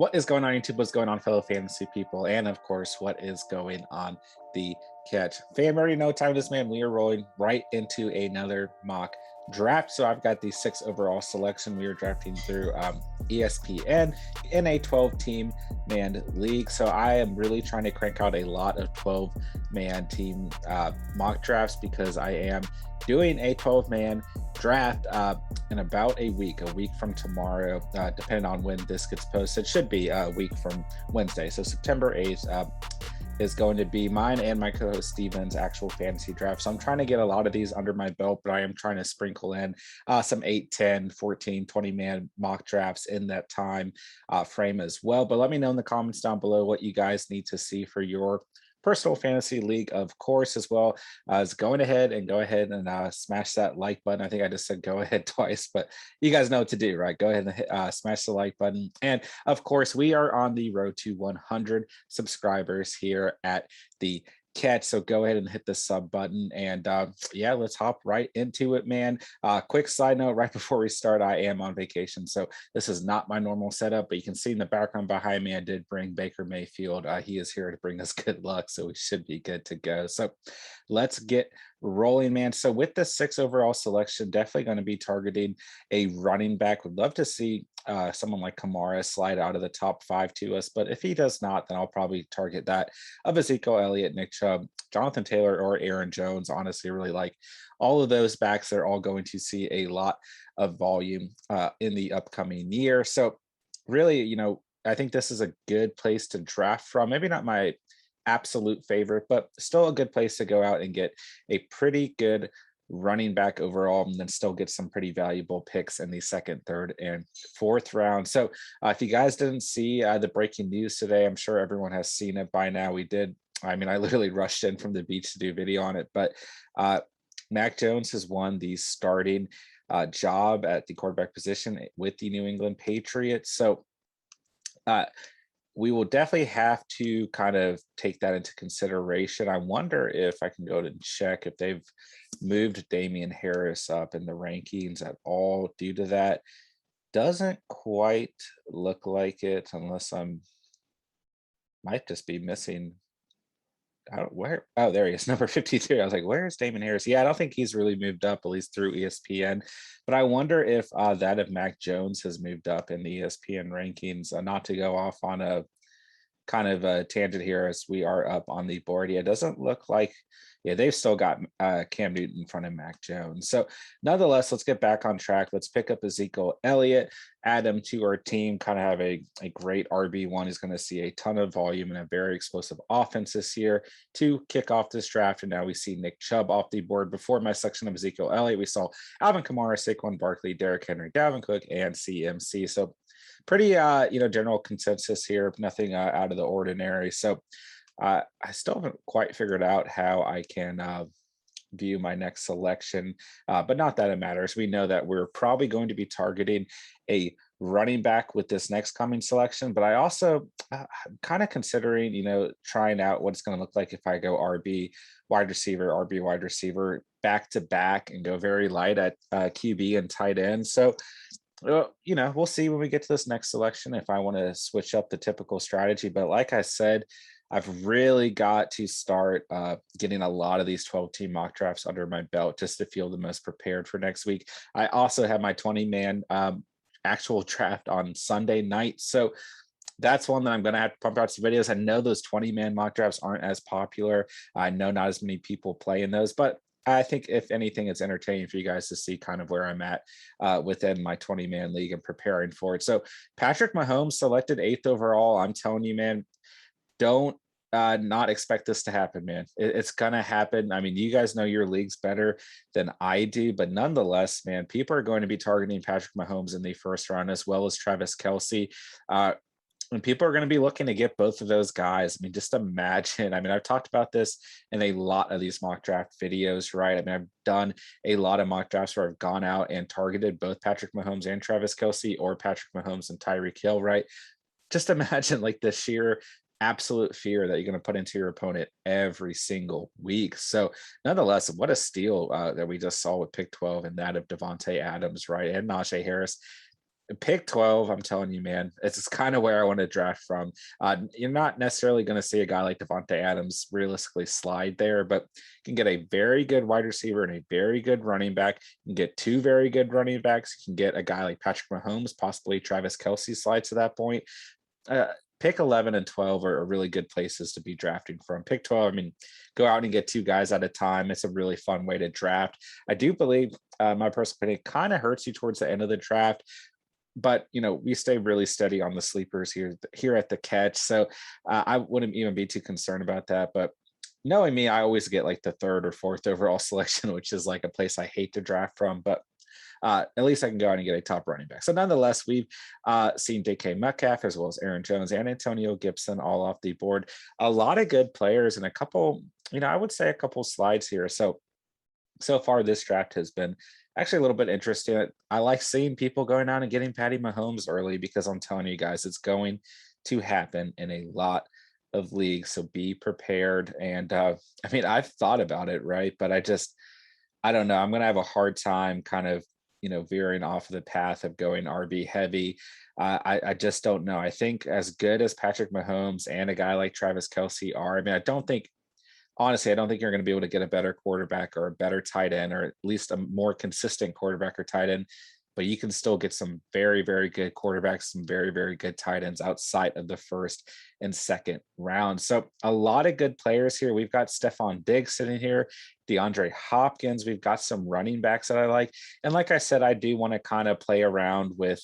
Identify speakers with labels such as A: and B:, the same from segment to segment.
A: What is going on, YouTube? What's going on, fellow fantasy people? And of course, what is going on the catch? Fam, already know time this, man. We are rolling right into another mock draft. So I've got the six overall selection. We are drafting through ESPN in a 12-team man league. So I am really trying to crank out a lot of 12-man team mock drafts because I am doing a 12-man draft in about a week from tomorrow, depending on when this gets posted. Should be a week from Wednesday. So September 8th is going to be mine and my co-host Steven's actual fantasy draft. So I'm trying to get a lot of these under my belt, but I am trying to sprinkle in some 8, 10, 14, 20-man mock drafts in that time frame as well. But let me know in the comments down below what you guys need to see for your personal fantasy league, of course, as well as go ahead and smash that like button. I think I just said go ahead twice, but you guys know what to do, right? Go ahead and smash the like button. And of course, we are on the road to 100 subscribers here at the catch. So go ahead and hit the sub button. And yeah, let's hop right into it, man. Quick side note right before we start, I am on vacation. So this is not my normal setup, but you can see in the background behind me, I did bring Baker Mayfield. He is here to bring us good luck. So we should be good to go. So let's get rolling, man. So with the 6 overall selection, definitely going to be targeting a running back. Would love to see someone like Kamara slide out of the top 5 to us. But if he does not, then I'll probably target that of Ezekiel Elliott, Nick Chubb, Jonathan Taylor, or Aaron Jones. Honestly, really like all of those backs. They're all going to see a lot of volume in the upcoming year. So really, I think this is a good place to draft from. Maybe not my absolute favorite, but still a good place to go out and get a pretty good running back overall, and then still get some pretty valuable picks in the second, third, and fourth round. So if you guys didn't see the breaking news today, I'm sure everyone has seen it by now. I literally rushed in from the beach to do a video on it, but Mac Jones has won the starting job at the quarterback position with the New England Patriots. So we will definitely have to kind of take that into consideration. I wonder if I can go and check if they've moved Damian Harris up in the rankings at all due to that. Doesn't quite look like it, unless I'm might just be missing. I don't where. Oh, there he is, number 52. I was like, where is Damon Harris? Yeah, I don't think he's really moved up, at least through ESPN. But I wonder if that of Mac Jones has moved up in the ESPN rankings. Not to go off on a kind of a tangent here as we are up on the board. Yeah, it doesn't look like, yeah, they've still got Cam Newton in front of Mac Jones. So nonetheless, let's get back on track. Let's pick up Ezekiel Elliott, add him to our team, kind of have a great RB1. He's going to see a ton of volume and a very explosive offense this year to kick off this draft. And now we see Nick Chubb off the board. Before my section of Ezekiel Elliott, we saw Alvin Kamara, Saquon Barkley, Derrick Henry, Dalvin Cook, and CMC. So pretty general consensus here, nothing out of the ordinary. So I still haven't quite figured out how I can view my next selection, but not that it matters. We know that we're probably going to be targeting a running back with this next coming selection, but I also kind of considering trying out what it's going to look like if I go RB wide receiver back to back and go very light at QB and tight end. So well, we'll see when we get to this next selection if I want to switch up the typical strategy. But like I said, I've really got to start getting a lot of these 12-team mock drafts under my belt just to feel the most prepared for next week. I also have my 20-man actual draft on Sunday night. So that's one that I'm going to have to pump out some videos. I know those 20-man mock drafts aren't as popular. I know not as many people play in those, but I think if anything, it's entertaining for you guys to see kind of where I'm at within my 20-man league and preparing for it. So Patrick Mahomes selected 8th overall. I'm telling you, man, don't not expect this to happen, man. It's going to happen. I mean, you guys know your leagues better than I do, but nonetheless, man, people are going to be targeting Patrick Mahomes in the first round as well as Travis Kelce. And people are going to be looking to get both of those guys. I mean, just imagine. I mean, I've talked about this in a lot of these mock draft videos, right? I mean, I've done a lot of mock drafts where I've gone out and targeted both Patrick Mahomes and Travis Kelce, or Patrick Mahomes and Tyreek Hill, right? Just imagine like the sheer absolute fear that you're going to put into your opponent every single week. So nonetheless, what a steal that we just saw with pick 12 and that of Devontae Adams, right? And Najee Harris. Pick 12, I'm telling you, man, it's just kind of where I want to draft from. You're not necessarily going to see a guy like Devontae Adams realistically slide there, but you can get a very good wide receiver and a very good running back. You can get two very good running backs. You can get a guy like Patrick Mahomes, possibly Travis Kelsey slides to that point. uh, Pick 11 and 12 are really good places to be drafting from. Pick 12, I mean, go out and get two guys at a time. It's a really fun way to draft. I do believe, my personal opinion, kind of hurts you towards the end of the draft, but we stay really steady on the sleepers here at the catch, so I wouldn't even be too concerned about that. But knowing me, I always get like the third or fourth overall selection, which is like a place I hate to draft from. But at least I can go out and get a top running back. So nonetheless, we've seen DK Metcalf as well as Aaron Jones and Antonio Gibson all off the board. A lot of good players and a couple, I would say a couple slides here. So far this draft has been actually a little bit interesting. I like seeing people going out and getting Patty Mahomes early because I'm telling you guys, it's going to happen in a lot of leagues. So be prepared. And I mean, I've thought about it, right? But I don't know. I'm going to have a hard time kind of, veering off of the path of going RB heavy. I just don't know. I think as good as Patrick Mahomes and a guy like Travis Kelsey are, I mean, honestly, I don't think you're going to be able to get a better quarterback or a better tight end, or at least a more consistent quarterback or tight end. But you can still get some very, very good quarterbacks, some very, very good tight ends outside of the first and second round. So a lot of good players here. We've got Stephon Diggs sitting here, DeAndre Hopkins. We've got some running backs that I like. And like I said, I do want to kind of play around with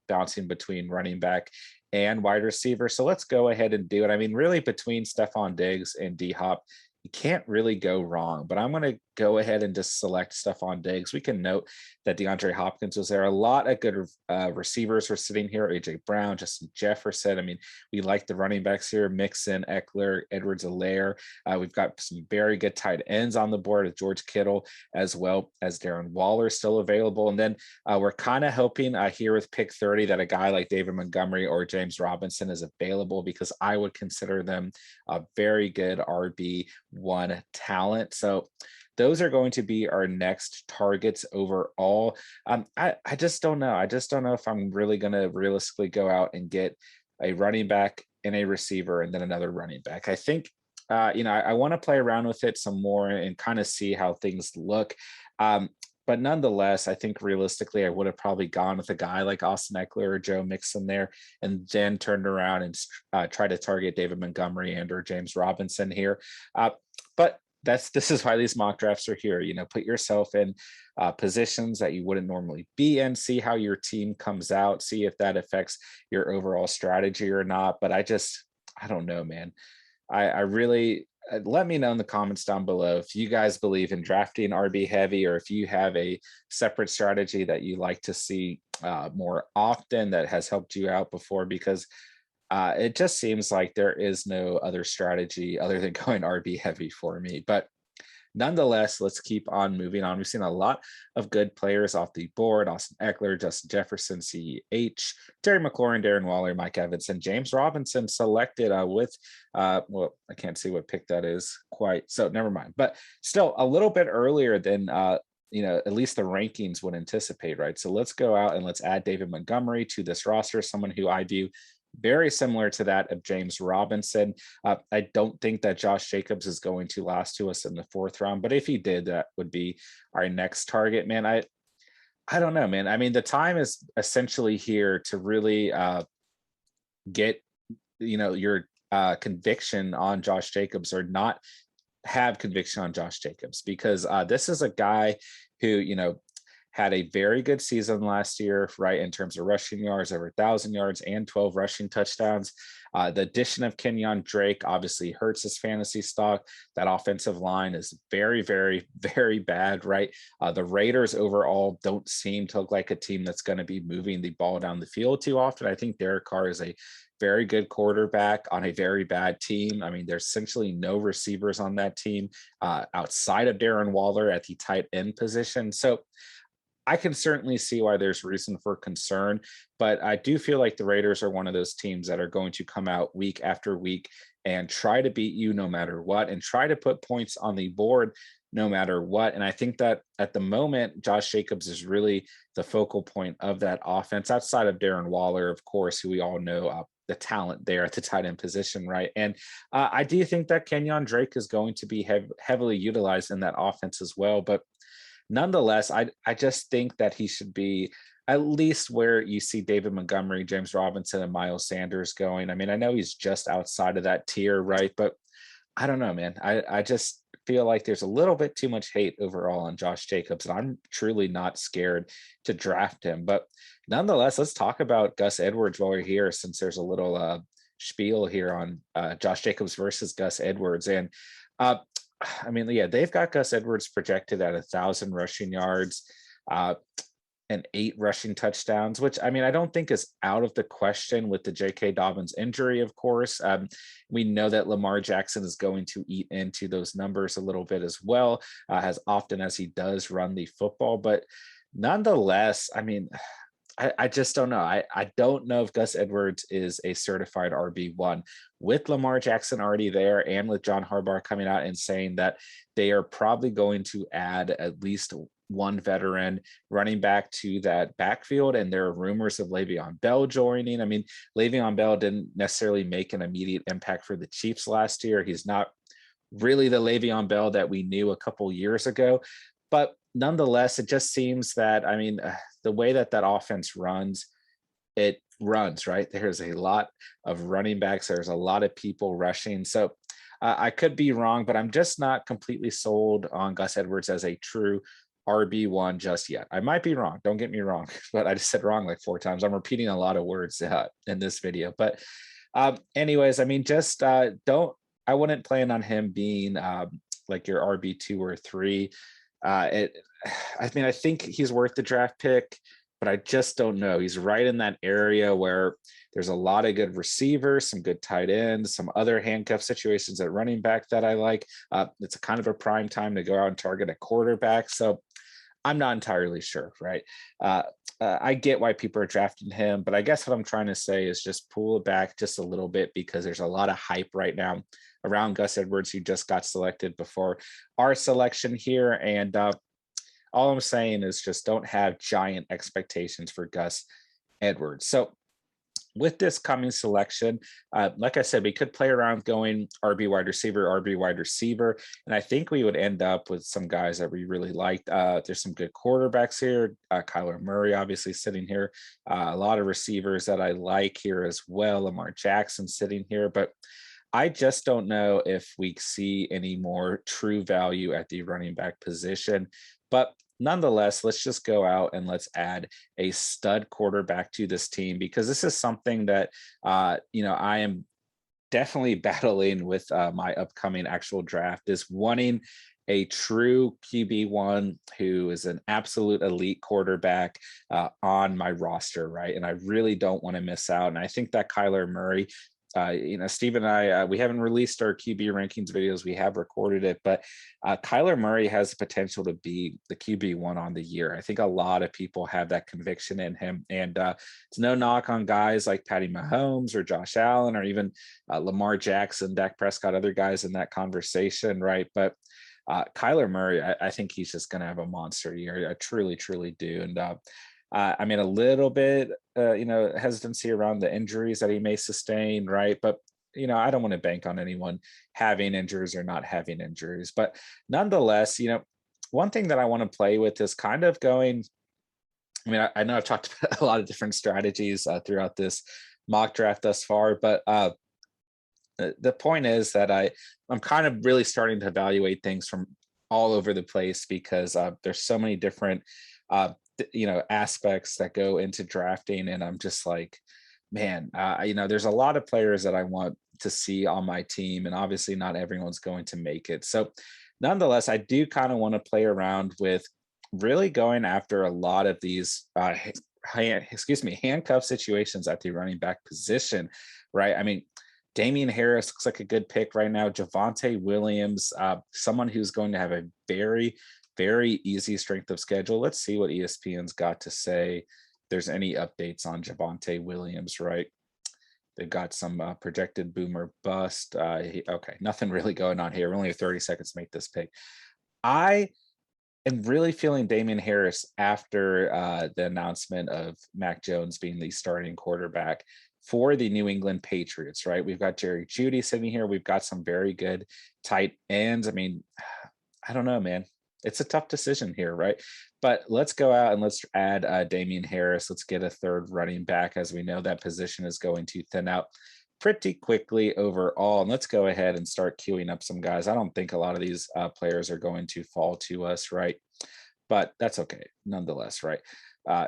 A: bouncing between running back and wide receiver. So let's go ahead and do it. I mean, really between Stephon Diggs and D Hop, you can't really go wrong. But I'm going to go ahead and just select Stephon Diggs. We can note that DeAndre Hopkins was there. A lot of good receivers were sitting here. AJ Brown, Justin Jefferson. I mean, we like the running backs here: Mixon, Eckler, Edwards-Helaire. We've got some very good tight ends on the board with George Kittle as well as Darren Waller still available. And then we're kind of hoping here with pick 30 that a guy like David Montgomery or James Robinson is available, because I would consider them a very good RB1 talent. So those are going to be our next targets overall. I just don't know. I just don't know if I'm really going to realistically go out and get a running back and a receiver and then another running back. I think, I want to play around with it some more and kind of see how things look. But nonetheless, I think realistically, I would have probably gone with a guy like Austin Eckler or Joe Mixon there, and then turned around and try to target David Montgomery and or James Robinson here. But this is why these mock drafts are here. Put yourself in positions that you wouldn't normally be in, see how your team comes out, see if that affects your overall strategy or not. But I don't know, man. I really, let me know in the comments down below if you guys believe in drafting RB heavy, or if you have a separate strategy that you like to see more often that has helped you out before, because it just seems like there is no other strategy other than going RB heavy for me. But nonetheless, let's keep on moving on. We've seen a lot of good players off the board: Austin Eckler, Justin Jefferson, CEH, Terry McLaurin, Darren Waller, Mike Evans, and James Robinson selected with, well, I can't see what pick that is quite, so never mind. But still a little bit earlier than, at least the rankings would anticipate, right? So let's go out and let's add David Montgomery to this roster, someone who I view very similar to that of James Robinson. I don't think that Josh Jacobs is going to last to us in the fourth round, but if he did, that would be our next target, man. I don't know, man. I mean, the time is essentially here to really get, your conviction on Josh Jacobs, or not have conviction on Josh Jacobs, because this is a guy who, had a very good season last year, right, in terms of rushing yards, over 1,000 yards and 12 rushing touchdowns. The addition of Kenyon Drake obviously hurts his fantasy stock. That offensive line is very, very, very bad, right? The Raiders overall don't seem to look like a team that's going to be moving the ball down the field too often. I think Derek Carr is a very good quarterback on a very bad team. I mean, there's essentially no receivers on that team outside of Darren Waller at the tight end position. So I can certainly see why there's reason for concern, but I do feel like the Raiders are one of those teams that are going to come out week after week and try to beat you no matter what, and try to put points on the board no matter what. And I think that at the moment, Josh Jacobs is really the focal point of that offense, outside of Darren Waller, of course, who we all know the talent there at the tight end position, right? And I do think that Kenyon Drake is going to be heavily utilized in that offense as well. But nonetheless, I just think that he should be at least where you see David Montgomery, James Robinson, and Miles Sanders going. I mean, I know he's just outside of that tier, right? But I don't know, man. I just feel like there's a little bit too much hate overall on Josh Jacobs, and I'm truly not scared to draft him. But nonetheless, let's talk about Gus Edwards while we're here, since there's a little spiel here on Josh Jacobs versus Gus Edwards. And uh, I mean, yeah, they've got Gus Edwards projected at 1,000 rushing yards. And 8 rushing touchdowns, which I mean, I don't think is out of the question with the J.K. Dobbins injury, of course. We know that Lamar Jackson is going to eat into those numbers a little bit as well, as often as he does run the football. But nonetheless, I mean, I just don't know. I don't know if Gus Edwards is a certified RB1 with Lamar Jackson already there, and with John Harbaugh coming out and saying that they are probably going to add at least one veteran running back to that backfield. And there are rumors of Le'Veon Bell joining. I mean, Le'Veon Bell didn't necessarily make an immediate impact for the Chiefs last year. He's not really the Le'Veon Bell that we knew a couple years ago. But nonetheless, it just seems that, I mean, the way that that offense runs, it runs, right? There's a lot of running backs, there's a lot of people rushing. So I could be wrong, but I'm just not completely sold on Gus Edwards as a true RB1 just yet. I might be wrong. Don't get me wrong, but I just said wrong like 4 times. I'm repeating a lot of words in this video. But anyways, I mean, just I wouldn't plan on him being like your RB2 or 3. It, I mean, I think he's worth the draft pick, but I just don't know. He's right in that area where there's a lot of good receivers, some good tight ends, some other handcuff situations at running back that I like. It's a kind of a prime time to go out and target a quarterback. So I'm not entirely sure, right? I get why people are drafting him, but I guess what I'm trying to say is just pull it back just a little bit, because there's a lot of hype right now around Gus Edwards, who just got selected before our selection here. And all I'm saying is just don't have giant expectations for Gus Edwards. So with this coming selection, like I said, we could play around going RB wide receiver, RB wide receiver, and I think we would end up with some guys that we really liked. There's some good quarterbacks here. Kyler Murray, obviously, sitting here. A lot of receivers that I like here as well. Lamar Jackson sitting here, but I just don't know if we see any more true value at the running back position. But nonetheless, let's just go out and let's add a stud quarterback to this team, because this is something that I am definitely battling with my upcoming actual draft, is wanting a true QB1 who is an absolute elite quarterback on my roster, right? And I really don't want to miss out. And I think that Kyler Murray, Steve and I, we haven't released our QB rankings videos. We have recorded it, but Kyler Murray has the potential to be the QB1 on the year. I think a lot of people have that conviction in him. And it's no knock on guys like Patty Mahomes or Josh Allen or even Lamar Jackson, Dak Prescott, other guys in that conversation, right? But Kyler Murray, I think he's just going to have a monster year. I truly, truly do. And I mean, a little bit, hesitancy around the injuries that he may sustain, right? But I don't want to bank on anyone having injuries or not having injuries. But nonetheless, one thing that I want to play with is kind of going. I mean, I know I've talked about a lot of different strategies throughout this mock draft thus far, but the point is that I'm kind of really starting to evaluate things from all over the place, because there's so many different aspects that go into drafting, and I'm just like, man, there's a lot of players that I want to see on my team, and obviously not everyone's going to make it. So nonetheless, I do kind of want to play around with really going after a lot of these handcuff situations at the running back position, right? I mean, Damian Harris looks like a good pick right now. Javonte Williams, someone who's going to have a very, very easy strength of schedule. Let's see what ESPN's got to say. If there's any updates on Javonte Williams, right? They've got some projected boomer bust. Okay, nothing really going on here. We only have 30 seconds to make this pick. I am really feeling Damian Harris after the announcement of Mac Jones being the starting quarterback for the New England Patriots, right? We've got Jerry Judy sitting here. We've got some very good tight ends. I mean, I don't know, man. It's a tough decision here, right? But let's go out and let's add Damian Harris. Let's get a third running back, as we know that position is going to thin out pretty quickly overall. And let's go ahead and start queuing up some guys. I don't think a lot of these players are going to fall to us, right? But that's okay nonetheless, right?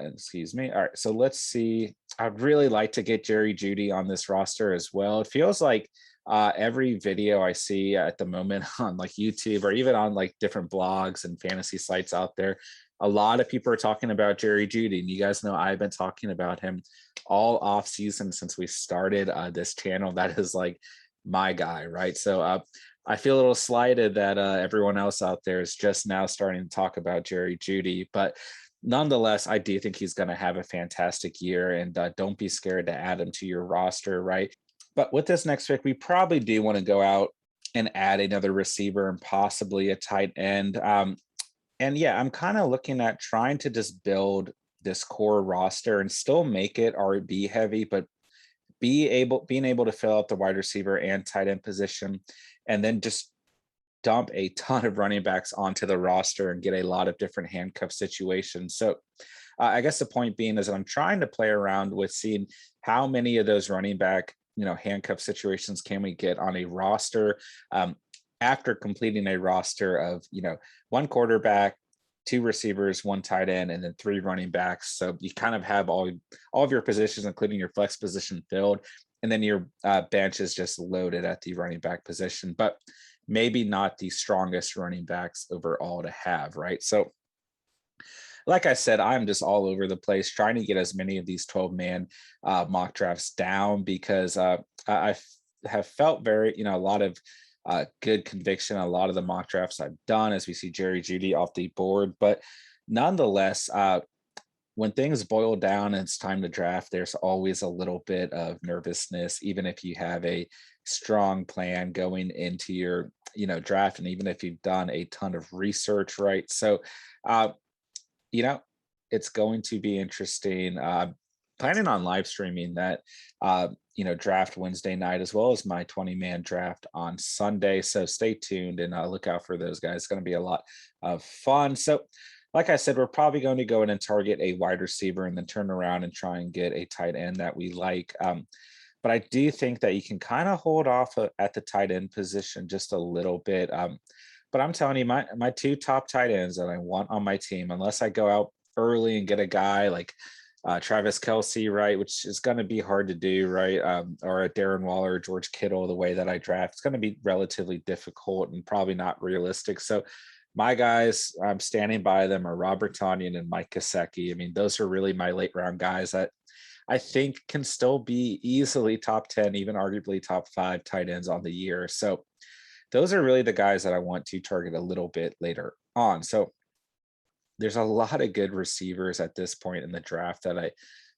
A: Excuse me. All right, so let's see. I'd really like to get Jerry Judy on this roster as well. It feels like every video I see at the moment on like YouTube or even on like different blogs and fantasy sites out there, a lot of people are talking about Jerry Judy. And you guys know I've been talking about him all off season since we started this channel. That is like my guy, right? So I feel a little slighted that everyone else out there is just now starting to talk about Jerry Judy, but nonetheless, I do think he's going to have a fantastic year, and don't be scared to add him to your roster, right? But with this next pick, we probably do want to go out and add another receiver and possibly a tight end. And yeah, I'm kind of looking at trying to just build this core roster and still make it RB heavy, but being able to fill out the wide receiver and tight end position, and then just dump a ton of running backs onto the roster and get a lot of different handcuff situations. So I guess the point being is that I'm trying to play around with seeing how many of those running back, handcuff situations can we get on a roster after completing a roster of, one quarterback, two receivers, one tight end, and then three running backs. So you kind of have all of your positions, including your flex position, filled, and then your bench is just loaded at the running back position. But maybe not the strongest running backs overall to have, right? So like I said, I'm just all over the place trying to get as many of these 12-man mock drafts down because have felt very, a lot of good conviction. A lot of the mock drafts I've done as we see Jerry Judy off the board. But nonetheless, when things boil down and it's time to draft, there's always a little bit of nervousness, even if you have a strong plan going into your, draft, and even if you've done a ton of research, right? So, uh, you know, it's going to be interesting. Planning on live streaming that, draft Wednesday night as well as my 20-man draft on Sunday. So stay tuned and look out for those guys. It's going to be a lot of fun. So, like I said, we're probably going to go in and target a wide receiver and then turn around and try and get a tight end that we like. But I do think that you can kind of hold off at the tight end position just a little bit. But I'm telling you, my two top tight ends that I want on my team, unless I go out early and get a guy like Travis Kelsey, right, which is going to be hard to do, right, or a Darren Waller, or George Kittle, the way that I draft, it's going to be relatively difficult and probably not realistic. So my guys, I'm standing by them, are Robert Tonyan and Mike Gesicki. I mean, those are really my late round guys that I think can still be easily top 10, even arguably top 5 tight ends on the year. So those are really the guys that I want to target a little bit later on. So there's a lot of good receivers at this point in the draft that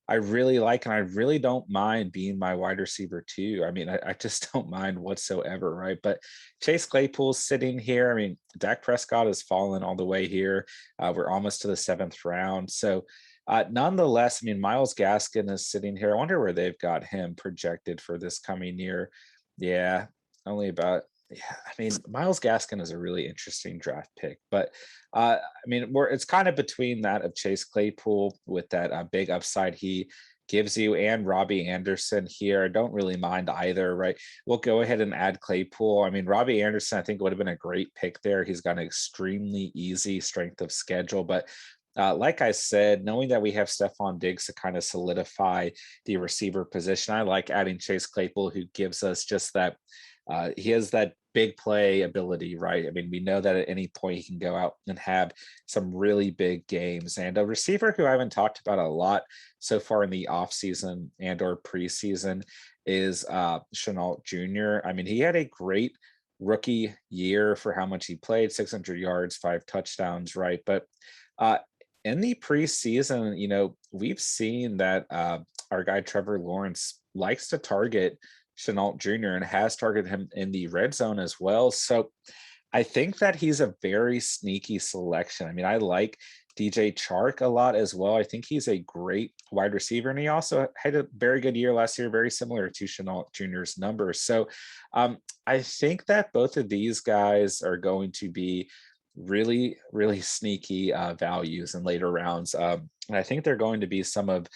A: I really like, and I really don't mind being my wide receiver too. I mean, I just don't mind whatsoever, right? But Chase Claypool's sitting here. I mean, Dak Prescott has fallen all the way here. We're almost to the 7th round. So nonetheless, I mean, Miles Gaskin is sitting here. I wonder where they've got him projected for this coming year. Yeah, only about, yeah, I mean, Miles Gaskin is a really interesting draft pick, but I mean, it's kind of between that of Chase Claypool with that big upside he gives you and Robbie Anderson here. I don't really mind either, right? We'll go ahead and add Claypool. I mean, Robbie Anderson, I think would have been a great pick there. He's got an extremely easy strength of schedule, but like I said, knowing that we have Stephon Diggs to kind of solidify the receiver position, I like adding Chase Claypool, who gives us just that. He has that big play ability, right? I mean, we know that at any point he can go out and have some really big games. And a receiver who I haven't talked about a lot so far in the offseason and or preseason is Chenault Jr. I mean, he had a great rookie year for how much he played, 600 yards, 5 touchdowns, right? But uh, in the preseason, we've seen that our guy Trevor Lawrence likes to target Chenault Jr. and has targeted him in the red zone as well. So I think that he's a very sneaky selection. I mean, I like DJ Chark a lot as well. I think he's a great wide receiver, and he also had a very good year last year, very similar to Chenault Jr.'s numbers. So I think that both of these guys are going to be really, really sneaky values in later rounds. And I think they're going to be some of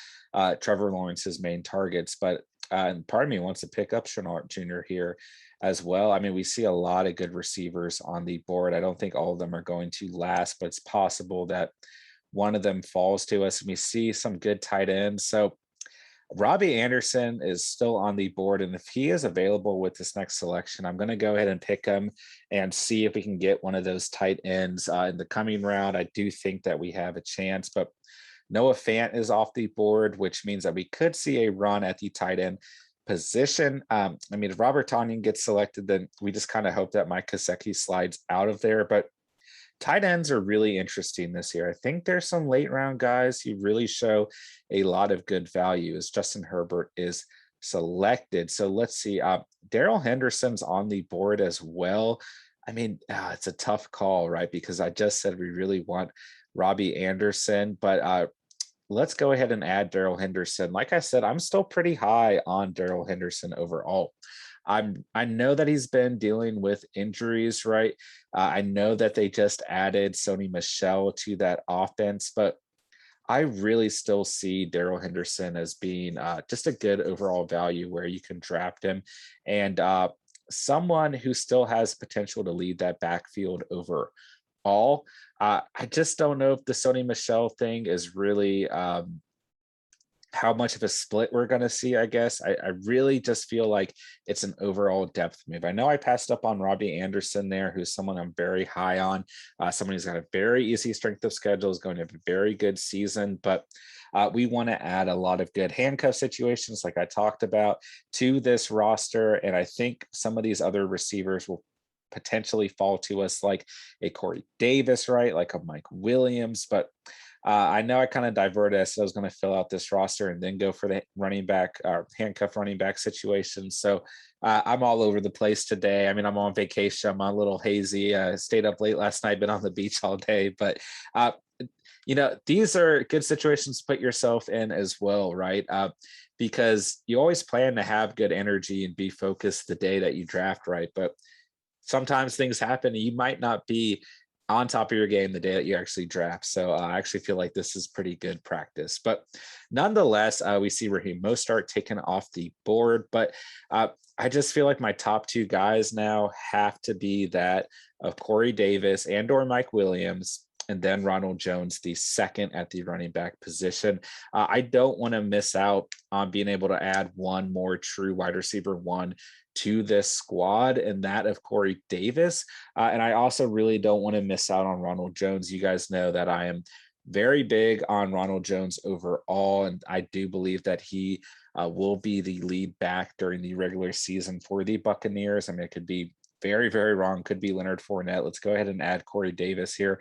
A: Trevor Lawrence's main targets. But and part of me wants to pick up Chenault Jr. here as well. I mean, we see a lot of good receivers on the board. I don't think all of them are going to last, but it's possible that one of them falls to us. And we see some good tight ends. So Robbie Anderson is still on the board. And if he is available with this next selection, I'm going to go ahead and pick him and see if we can get one of those tight ends in the coming round. I do think that we have a chance, but Noah Fant is off the board, which means that we could see a run at the tight end position. I mean, if Robert Tonyan gets selected, then we just kind of hope that Mike Gesicki slides out of there. But tight ends are really interesting this year. I think there's some late round guys who really show a lot of good value as Justin Herbert is selected. So let's see. Daryl Henderson's on the board as well. I mean, it's a tough call, right? Because I just said we really want Robbie Anderson, but let's go ahead and add Daryl Henderson. Like I said, I'm still pretty high on Daryl Henderson overall. I know that he's been dealing with injuries, right? I know that they just added Sony Michelle to that offense, but I really still see Daryl Henderson as being just a good overall value where you can draft him and someone who still has potential to lead that backfield overall. I just don't know if the Sony Michelle thing is really how much of a split we're going to see, I guess. I really just feel like it's an overall depth move. I know I passed up on Robbie Anderson there, who's someone I'm very high on, someone who's got a very easy strength of schedule, is going to have a very good season, but we want to add a lot of good handcuff situations, like I talked about, to this roster. And I think some of these other receivers will potentially fall to us, like a Corey Davis, right? Like a Mike Williams, but I know I kind of diverted. So I was going to fill out this roster and then go for the running back or handcuff running back situation. So I'm all over the place today. I mean, I'm on vacation. I'm a little hazy. Stayed up late last night, been on the beach all day. But, these are good situations to put yourself in as well, right? Because you always plan to have good energy and be focused the day that you draft, right? But sometimes things happen and you might not be on top of your game the day that you actually draft. So I actually feel like this is pretty good practice. But nonetheless, we see Raheem Mostert taken off the board. But I just feel like my top two guys now have to be that of Corey Davis and or Mike Williams, and then Ronald Jones, the second at the running back position. I don't want to miss out on being able to add one more true wide receiver one to this squad, and that of Corey Davis. And I also really don't want to miss out on Ronald Jones. You guys know that I am very big on Ronald Jones overall, and I do believe that he will be the lead back during the regular season for the Buccaneers. I mean, it could be very, very wrong. Could be Leonard Fournette. Let's go ahead and add Corey Davis here.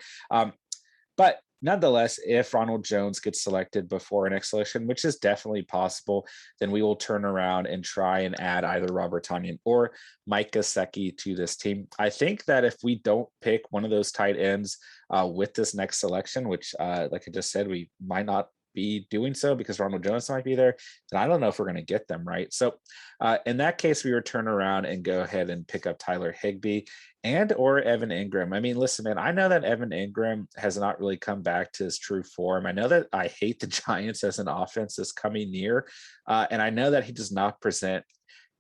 A: But nonetheless, if Ronald Jones gets selected before an next selection, which is definitely possible, then we will turn around and try and add either Robert Tonyan or Mike Gesicki to this team. I think that if we don't pick one of those tight ends with this next selection, which, like I just said, we might not be doing so because Ronald Jones might be there, then I don't know if we're going to get them, right? So in that case, we would turn around and go ahead and pick up Tyler Higbee and or Evan Ingram. I mean, listen, man, I know that Evan Ingram has not really come back to his true form. I know that I hate the Giants as an offense this coming year, and I know that he does not present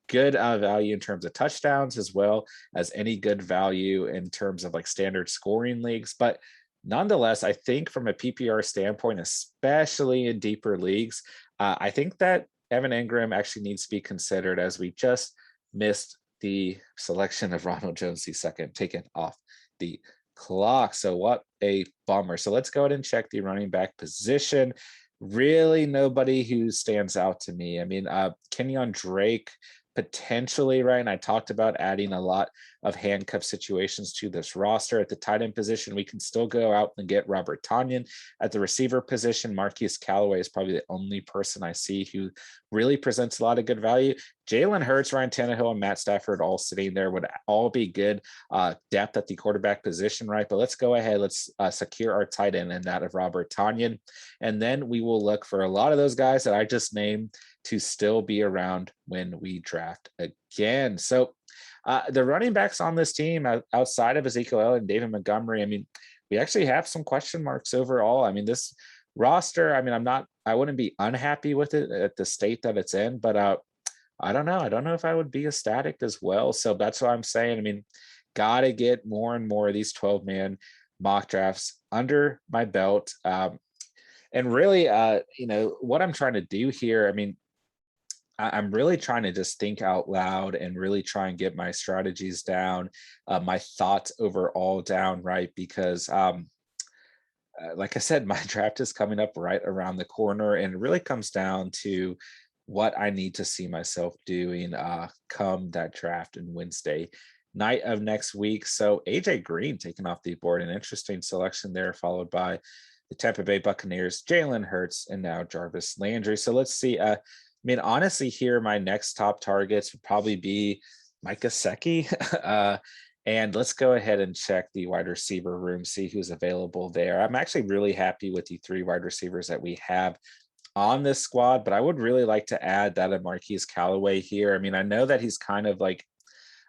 A: good value in terms of touchdowns as well as any good value in terms of like standard scoring leagues. But nonetheless, I think from a PPR standpoint, especially in deeper leagues, I think that Evan Ingram actually needs to be considered, as we just missed the selection of Ronald Jones II taken off the clock. So what a bummer. So let's go ahead and check the running back position. Really nobody who stands out to me. I mean, Kenyon Drake potentially, right? And I talked about adding a lot of handcuff situations to this roster. At the tight end position, we can still go out and get Robert Tanyan. At the receiver position, Marquise Callaway is probably the only person I see who really presents a lot of good value. Jalen Hurts, Ryan Tannehill, and Matt Stafford all sitting there would all be good depth at the quarterback position, right? But let's go ahead. Let's secure our tight end and that of Robert Tanyan. And then we will look for a lot of those guys that I just named to still be around when we draft again. So the running backs on this team outside of Ezekiel Elliott and David Montgomery, I mean, we actually have some question marks overall. I mean, this roster, I mean, I wouldn't be unhappy with it at the state that it's in, but I don't know. I don't know if I would be ecstatic as well. So that's what I'm saying. I mean, got to get more and more of these 12-man mock drafts under my belt. And really, what I'm trying to do here, I mean, I'm really trying to just think out loud and really try and get my strategies down, my thoughts overall down, right? Because, like I said, my draft is coming up right around the corner, and it really comes down to what I need to see myself doing come that draft and Wednesday night of next week. So AJ Green taking off the board, an interesting selection there, followed by the Tampa Bay Buccaneers, Jalen Hurts, and now Jarvis Landry. So let's see. I mean, honestly, here my next top targets would probably be Mike Gesicki. And let's go ahead and check the wide receiver room, see who's available there. I'm actually really happy with the three wide receivers that we have on this squad, but I would really like to add that of Marquise Callaway here. I mean, I know that he's kind of like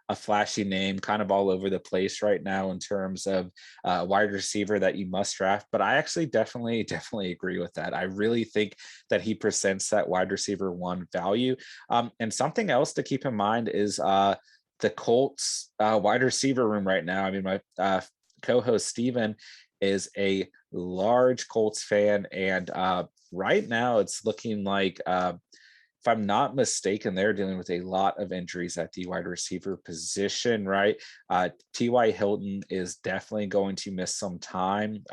A: a flashy name, kind of all over the place right now in terms of wide receiver that you must draft. But I actually definitely agree with that. I really think that he presents that wide receiver one value. And something else to keep in mind is the Colts wide receiver room right now. I mean, my co-host Steven is a large Colts fan, and right now it's looking like if I'm not mistaken, they're dealing with a lot of injuries at the wide receiver position, right? T.Y. Hilton is definitely going to miss some time.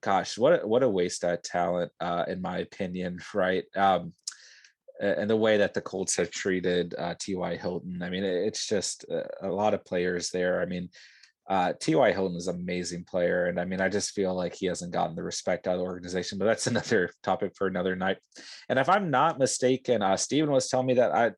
A: Gosh, what a waste of talent, in my opinion, right? And the way that the Colts have treated T.Y. Hilton, I mean, it's just a lot of players there. I mean, T.Y. Hilton is an amazing player. And I mean, I just feel like he hasn't gotten the respect out of the organization, but that's another topic for another night. And if I'm not mistaken, Steven was telling me that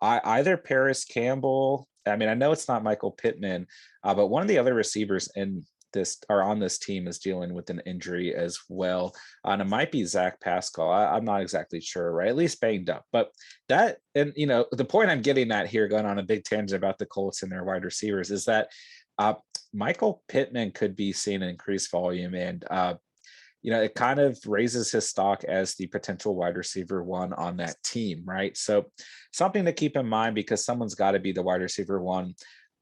A: I either Paris Campbell, I mean, I know it's not Michael Pittman, but one of the other receivers in this or on this team is dealing with an injury as well. And it might be Zach Pascal. I'm not exactly sure, right? At least banged up. But that, and the point I'm getting at here, going on a big tangent about the Colts and their wide receivers, is that Michael Pittman could be seeing an increased volume, and it kind of raises his stock as the potential wide receiver one on that team, right? So something to keep in mind, because someone's got to be the wide receiver one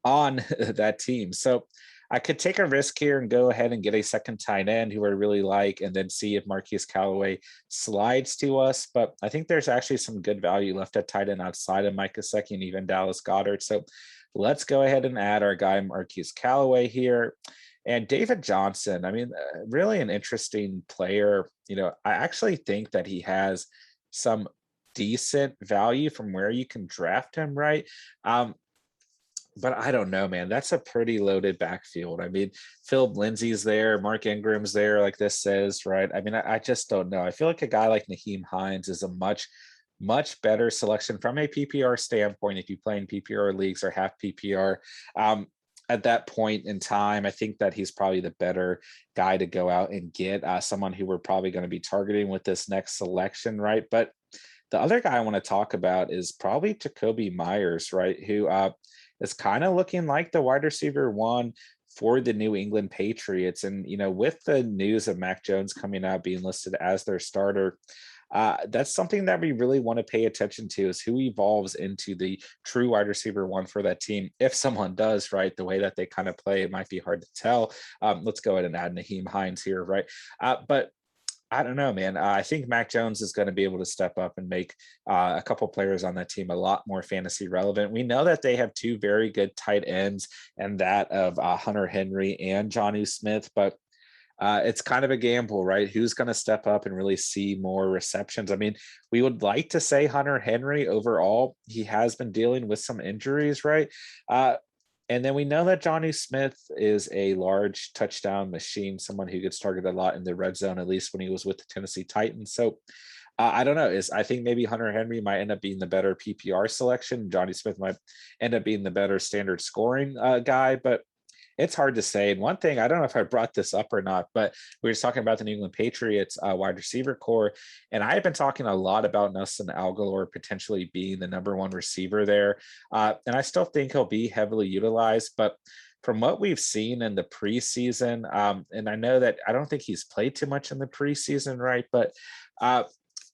A: on that team. So I could take a risk here and go ahead and get a second tight end who I really like, and then see if Marquise Callaway slides to us. But I think there's actually some good value left at tight end outside of Mike Gesicki and even Dallas Goedert. So let's go ahead and add our guy Marquise Callaway here. And David Johnson, I mean, really an interesting player. I actually think that he has some decent value from where you can draft him, right? But I don't know, man. That's a pretty loaded backfield. I mean, Philip Lindsay's there, Mark Ingram's there, like this says, right? I mean, I just don't know. I feel like a guy like Naheem Hines is a much better selection from a PPR standpoint. If you play in PPR leagues or half PPR, at that point in time, I think that he's probably the better guy to go out and get, someone who we're probably going to be targeting with this next selection, right? But the other guy I want to talk about is probably Jacoby Myers, right? Who is kind of looking like the wide receiver one for the New England Patriots. And, with the news of Mac Jones coming out being listed as their starter, that's something that we really want to pay attention to, is who evolves into the true wide receiver one for that team. If someone does, right, the way that they kind of play, it might be hard to tell. Let's go ahead and add Naheem Hines here, right? But I don't know, man. I think Mac Jones is going to be able to step up and make a couple players on that team a lot more fantasy relevant. We know that they have two very good tight ends, and that of Hunter Henry and Jonnu Smith, but it's kind of a gamble, right? Who's going to step up and really see more receptions? I mean, we would like to say Hunter Henry overall. He has been dealing with some injuries, right? Uh, and then we know that Johnny Smith is a large touchdown machine, someone who gets targeted a lot in the red zone, at least when he was with the Tennessee Titans. So I don't know. Is I think maybe Hunter Henry might end up being the better PPR selection. Johnny Smith might end up being the better standard scoring guy, but it's hard to say. And one thing, I don't know if I brought this up or not, but we were just talking about the New England Patriots wide receiver core, and I have been talking a lot about Nelson Aguilar potentially being the number one receiver there, and I still think he'll be heavily utilized, but. From what we've seen in the preseason, and I know that I don't think he's played too much in the preseason, right? But uh,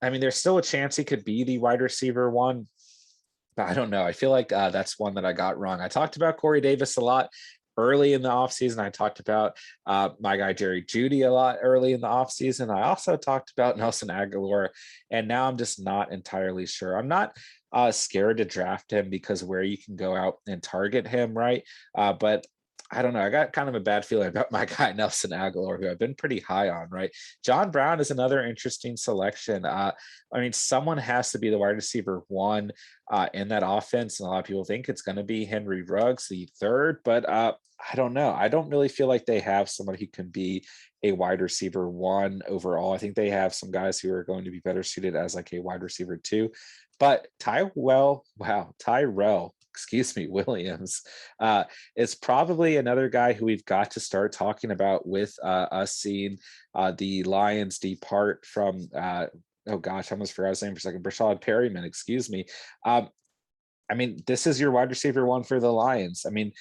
A: I mean, there's still a chance he could be the wide receiver one, but I don't know. I feel like that's one that I got wrong. I talked about Corey Davis a lot early in the offseason. I talked about my guy Jerry Judy a lot early in the offseason. I also talked about Nelson Aguilar, and now I'm just not entirely sure. I'm not scared to draft him because where you can go out and target him, right? But I don't know. I got kind of a bad feeling about my guy Nelson Aguilar, who I've been pretty high on, right? John Brown is another interesting selection. I mean, someone has to be the wide receiver one in that offense. And a lot of people think it's going to be Henry Ruggs, the third, but I don't know. I don't really feel like they have somebody who can be a wide receiver one overall. I think they have some guys who are going to be better suited as like a wide receiver two. But Tyrell, excuse me, Williams is probably another guy who we've got to start talking about with us seeing the Lions depart from oh gosh, I almost forgot his name for a second. Brashad Perryman, excuse me. Um, I mean, this is your wide receiver one for the Lions. I mean,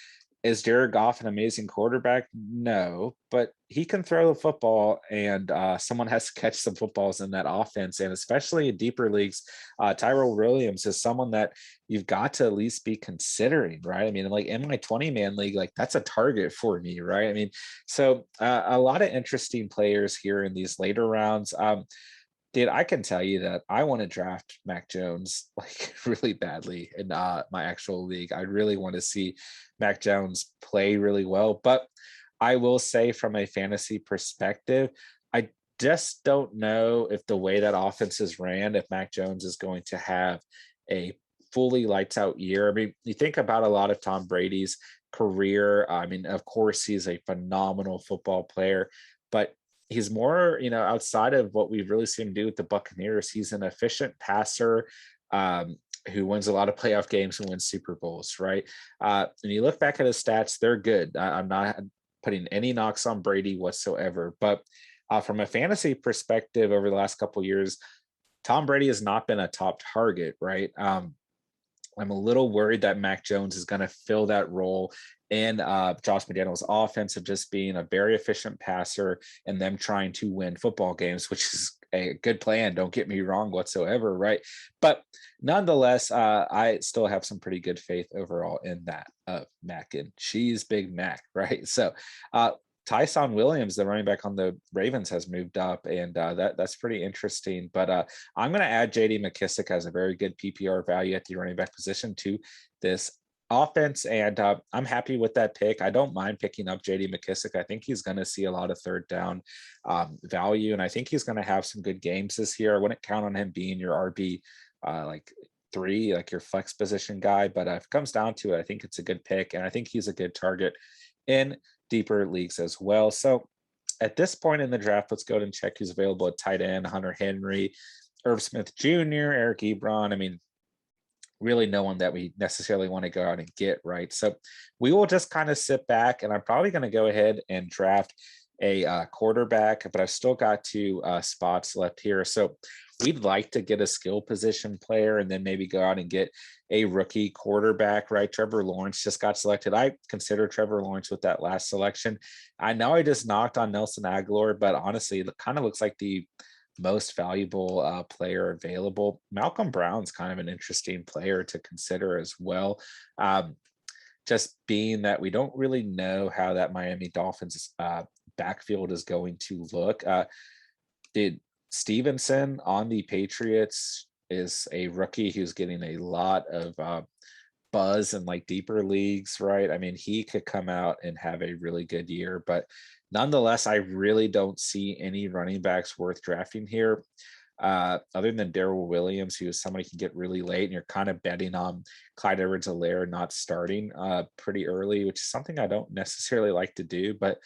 A: is Jared Goff an amazing quarterback? No, but he can throw the football, and someone has to catch some footballs in that offense. And especially in deeper leagues, Tyrell Williams is someone that you've got to at least be considering, right? I mean, like in my 20-man league, like that's a target for me, right? I mean, so a lot of interesting players here in these later rounds. Dude, I can tell you that I want to draft Mac Jones like really badly in my actual league. I really want to see Mac Jones play really well. But I will say, from a fantasy perspective, I just don't know if the way that offense is ran, if Mac Jones is going to have a fully lights out year. I mean, you think about a lot of Tom Brady's career. I mean, of course, he's a phenomenal football player, but he's more, outside of what we've really seen him do with the Buccaneers, he's an efficient passer who wins a lot of playoff games and wins Super Bowls, right? And you look back at his stats, they're good. I'm not putting any knocks on Brady whatsoever, but from a fantasy perspective, over the last couple of years, Tom Brady has not been a top target, right? I'm a little worried that Mac Jones is going to fill that role in Josh McDaniels' offense of just being a very efficient passer and them trying to win football games, which is a good plan. Don't get me wrong whatsoever, right? But nonetheless, I still have some pretty good faith overall in that Mac and Cheese Big Mac, right? So Tyson Williams, the running back on the Ravens, has moved up, and that's pretty interesting. But I'm going to add J.D. McKissick as a very good PPR value at the running back position to this offense, and I'm happy with that pick. I don't mind picking up J.D. McKissick. I think he's going to see a lot of third down value, and I think he's going to have some good games this year. I wouldn't count on him being your RB like three, like your flex position guy, but if it comes down to it, I think it's a good pick, and I think he's a good target in deeper leagues as well. So at this point in the draft, let's go ahead and check who's available at tight end: Hunter Henry, Irv Smith Jr., Eric Ebron. I mean, really no one that we necessarily want to go out and get, right? So we will just kind of sit back, and I'm probably going to go ahead and draft a quarterback, but I've still got two spots left here. So we'd like to get a skill position player and then maybe go out and get a rookie quarterback, right? Trevor Lawrence just got selected. I consider Trevor Lawrence with that last selection. I know I just knocked on Nelson Aguilar, but honestly, it kind of looks like the most valuable player available. Malcolm Brown's kind of an interesting player to consider as well. Just being that we don't really know how that Miami Dolphins backfield is going to look. Did Stevenson on the Patriots is a rookie who's getting a lot of buzz in like deeper leagues, right? I mean, he could come out and have a really good year, but nonetheless, I really don't see any running backs worth drafting here. Other than Daryl Williams, who is somebody who can get really late, and you're kind of betting on Clyde Edwards-Helaire not starting pretty early, which is something I don't necessarily like to do. But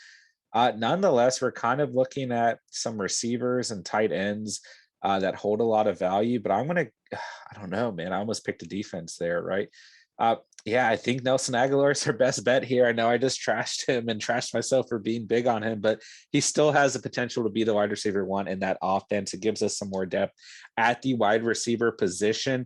A: nonetheless, we're kind of looking at some receivers and tight ends that hold a lot of value. But I'm going to, I don't know, man. I almost picked a defense there, right? Yeah, I think Nelson Aguilar is our best bet here. I know I just trashed him and trashed myself for being big on him, but he still has the potential to be the wide receiver one in that offense. It gives us some more depth at the wide receiver position.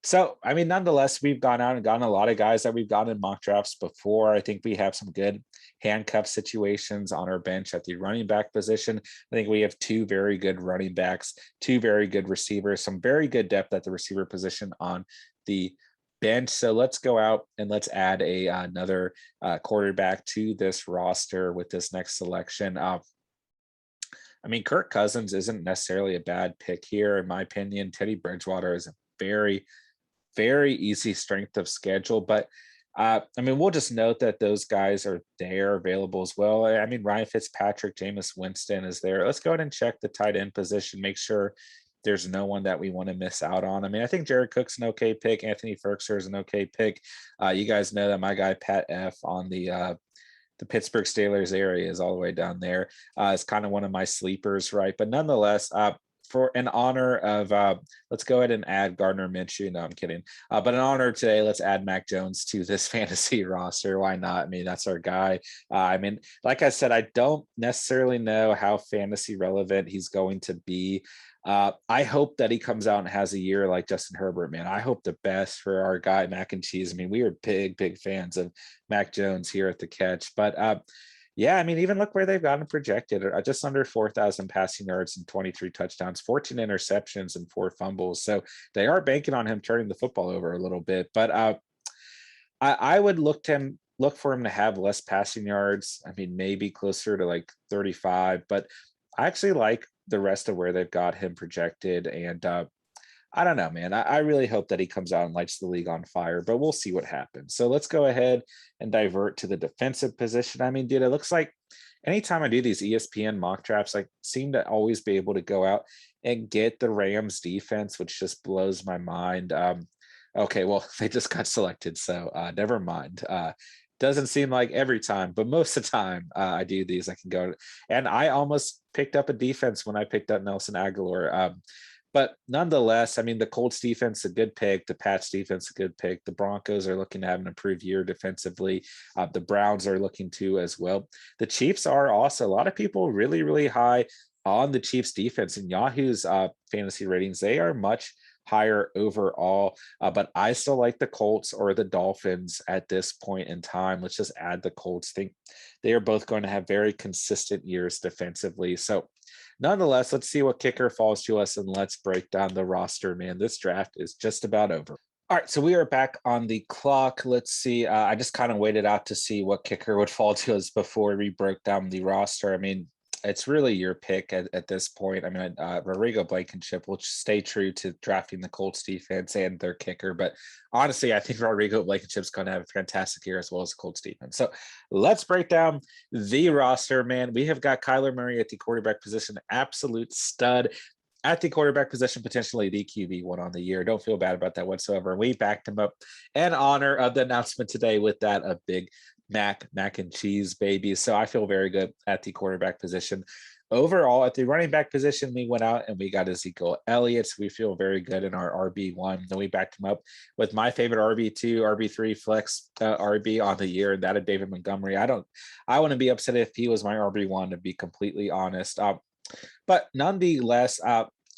A: So, I mean, nonetheless, we've gone out and gotten a lot of guys that we've gotten in mock drafts before. I think we have some good handcuff situations on our bench at the running back position. I think we have two very good running backs, two very good receivers, some very good depth at the receiver position on the bench. So let's go out and let's add another quarterback to this roster with this next selection. I mean, Kirk Cousins isn't necessarily a bad pick here, in my opinion. Teddy Bridgewater is a very, very easy strength of schedule. But I mean, we'll just note that those guys are there available as well. I mean, Ryan Fitzpatrick, Jameis Winston is there. Let's go ahead and check the tight end position, make sure there's no one that we want to miss out on. I mean, I think Jared Cook's an okay pick. Anthony Firkser is an okay pick. You guys know that my guy Pat F on the Pittsburgh Steelers area is all the way down there. It's kind of one of my sleepers, right? But nonetheless, for an honor of let's go ahead and add Gardner Minshew. No, I'm kidding. But in honor today, let's add Mac Jones to this fantasy roster. Why not? I mean, that's our guy. I mean, like I said, I don't necessarily know how fantasy relevant he's going to be. I hope that he comes out and has a year like Justin Herbert, man. I hope the best for our guy, Mac and Cheese. I mean, we are big, big fans of Mac Jones here at the Catch. But yeah, I mean, even look where they've gotten projected, just under 4,000 passing yards and 23 touchdowns, 14 interceptions and 4 fumbles. So they are banking on him turning the football over a little bit. But I would look for him to have less passing yards. I mean, maybe closer to like 35, but I actually like the rest of where they've got him projected. And I don't know, man. I really hope that he comes out and lights the league on fire, but we'll see what happens. So let's go ahead and divert to the defensive position. I mean, dude, it looks like anytime I do these ESPN mock drafts, I seem to always be able to go out and get the Rams defense, which just blows my mind. Okay, well, they just got selected, so never mind. Doesn't seem like every time, but most of the time I do these, I can go. And I almost picked up a defense when I picked up Nelson Aguilar. But nonetheless, I mean, the Colts defense a good pick. The Pats defense a good pick. The Broncos are looking to have an improved year defensively. The Browns are looking to as well. The Chiefs are also a lot of people really, really high on the Chiefs defense. And Yahoo's fantasy ratings, they are much higher overall. But I still like the Colts or the Dolphins at this point in time. Let's just add the Colts. Think they are both going to have very consistent years defensively. So nonetheless, let's see what kicker falls to us and let's break down the roster, man. This draft is just about over. All right, so we are back on the clock. Let's see. I just kind of waited out to see what kicker would fall to us before we broke down the roster. I mean, it's really your pick at this point. I mean, Rodrigo Blankenship will stay true to drafting the Colts defense and their kicker. But honestly, I think Rodrigo Blankenship's going to have a fantastic year as well as the Colts defense. So let's break down the roster, man. We have got Kyler Murray at the quarterback position, absolute stud. At the quarterback position, potentially the QB1 on the year. Don't feel bad about that whatsoever. We backed him up in honor of the announcement today with that a big mac and cheese baby. So I feel very good at the quarterback position. Overall, at the running back position, we went out and we got Ezekiel Elliott. We feel very good in our RB1. Then we backed him up with my favorite RB2, RB3 flex RB on the year, that of David Montgomery. I wouldn't be upset if he was my RB1, to be completely honest. But nonetheless,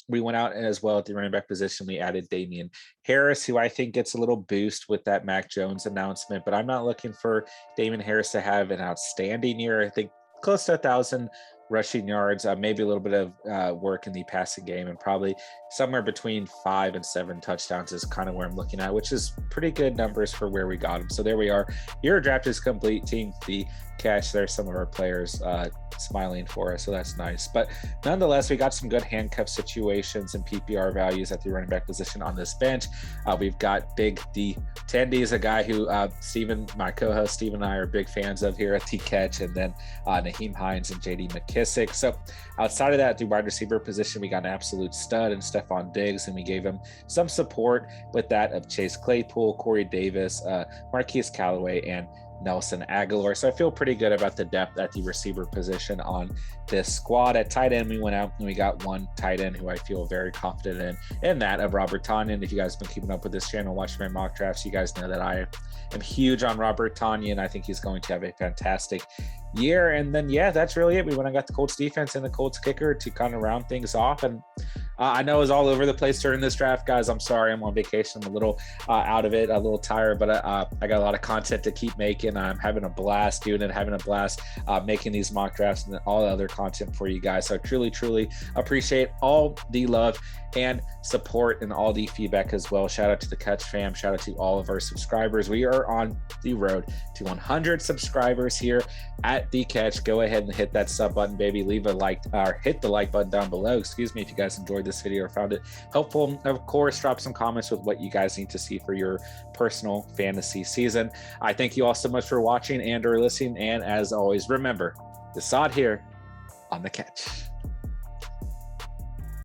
A: we went out as well at the running back position. We added Damian Harris, who I think gets a little boost with that Mac Jones announcement, but I'm not looking for Damian Harris to have an outstanding year. I think close to 1,000 rushing yards, maybe a little bit of work in the passing game, and probably somewhere between 5 and 7 touchdowns is kind of where I'm looking at, which is pretty good numbers for where we got him. So there we are. Your draft is complete, team. The catch. There's some of our players smiling for us, so that's nice. But nonetheless, we got some good handcuff situations and PPR values at the running back position on this bench. We've got Big D. Tandy is a guy who Steven, my co-host Steven and I are big fans of here at the catch, and then Naheem Hines and JD McKissick. So outside of that, the wide receiver position, we got an absolute stud in Stephon Diggs, and we gave him some support with that of Chase Claypool, Corey Davis, Marquise Callaway, and Nelson Aguilar. So I feel pretty good about the depth at the receiver position on this squad. At tight end, we went out and we got one tight end who I feel very confident in that of Robert Tonyan. If you guys have been keeping up with this channel, watching my mock drafts, you guys know that I am huge on Robert Tonyan. I think he's going to have a fantastic year. And then, yeah, that's really it. We went and got the Colts defense and the Colts kicker to kind of round things off. And I know it was all over the place during this draft, guys. I'm sorry. I'm on vacation. I'm a little out of it, a little tired, but I got a lot of content to keep making. I'm having a blast doing it, having a blast making these mock drafts and all the other content for you guys. So I truly, truly appreciate all the love and support and all the feedback as well. Shout out to the Catch fam. Shout out to all of our subscribers. We are on the road to 100 subscribers here at the Catch. Go ahead and hit that sub button, baby. Leave a like or hit the like button down below. Excuse me if you guys enjoyed this video or found it helpful. Of course, drop some comments with what you guys need to see for your personal fantasy season. I thank you all so much for watching and or listening. And as always, remember, the sod here on the Catch.